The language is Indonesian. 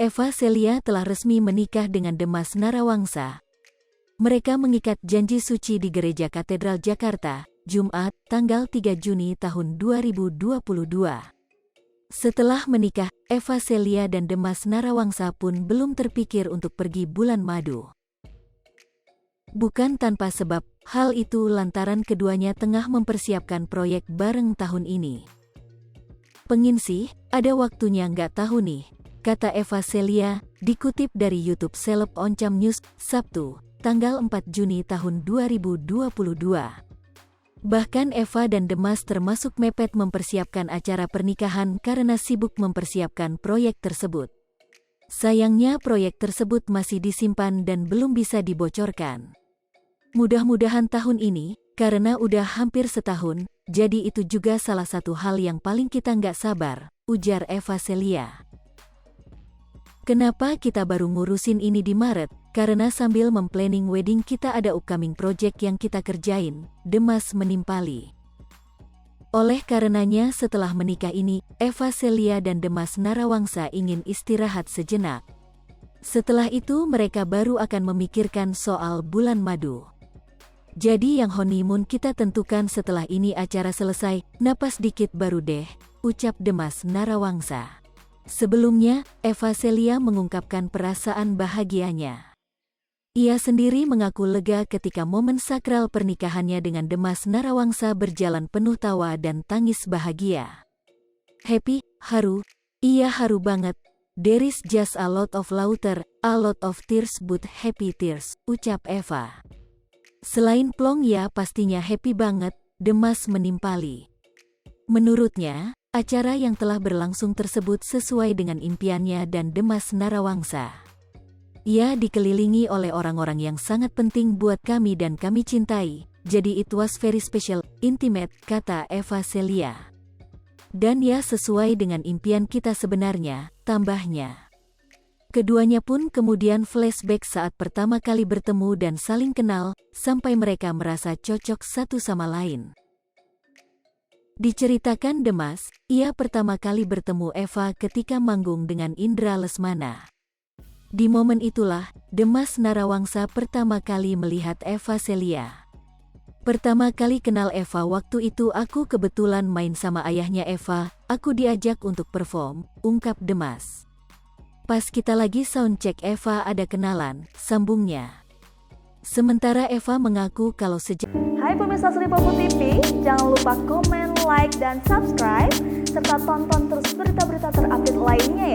Eva Celia telah resmi menikah dengan Demas Narawangsa. Mereka mengikat janji suci di Gereja Katedral Jakarta, Jumat, tanggal 3 Juni tahun 2022. Setelah menikah, Eva Celia dan Demas Narawangsa pun belum terpikir untuk pergi bulan madu. Bukan tanpa sebab, hal itu lantaran keduanya tengah mempersiapkan proyek bareng tahun ini. "Pengin sih, ada waktunya nggak tahu nih," kata Eva Celia, dikutip dari YouTube Seleb Oncom News, Sabtu, tanggal 4 Juni tahun 2022. Bahkan Eva dan Demas termasuk mepet mempersiapkan acara pernikahan karena sibuk mempersiapkan proyek tersebut. Sayangnya proyek tersebut masih disimpan dan belum bisa dibocorkan. "Mudah-mudahan tahun ini, karena udah hampir setahun, jadi itu juga salah satu hal yang paling kita nggak sabar," ujar Eva Celia. "Kenapa kita baru ngurusin ini di Maret? Karena sambil memplanning wedding kita ada upcoming project yang kita kerjain," Demas menimpali. Oleh karenanya setelah menikah ini, Eva Celia dan Demas Narawangsa ingin istirahat sejenak. Setelah itu mereka baru akan memikirkan soal bulan madu. "Jadi yang honeymoon kita tentukan setelah ini acara selesai, napas dikit baru deh," ucap Demas Narawangsa. Sebelumnya, Eva Celia mengungkapkan perasaan bahagianya. Ia sendiri mengaku lega ketika momen sakral pernikahannya dengan Demas Narawangsa berjalan penuh tawa dan tangis bahagia. "Happy, haru, iya haru banget. There is just a lot of laughter, a lot of tears but happy tears," ucap Eva. "Selain plong ya pastinya happy banget," Demas menimpali. Menurutnya, acara yang telah berlangsung tersebut sesuai dengan impiannya dan Demas Narawangsa. "Ia dikelilingi oleh orang-orang yang sangat penting buat kami dan kami cintai, jadi it was very special, intimate," kata Eva Celia. "Dan ya sesuai dengan impian kita sebenarnya," tambahnya. Keduanya pun kemudian flashback saat pertama kali bertemu dan saling kenal, sampai mereka merasa cocok satu sama lain. Diceritakan Demas, ia pertama kali bertemu Eva ketika manggung dengan Indra Lesmana. Di momen itulah, Demas Narawangsa pertama kali melihat Eva Celia. "Pertama kali kenal Eva waktu itu aku kebetulan main sama ayahnya Eva, aku diajak untuk perform," ungkap Demas. "Pas kita lagi soundcheck Eva ada kenalan," sambungnya. Sementara Eva mengaku kalau sejak... Hai pemirsa Sri Popo TV, jangan lupa komen, like, dan subscribe, serta tonton terus berita-berita terupdate lainnya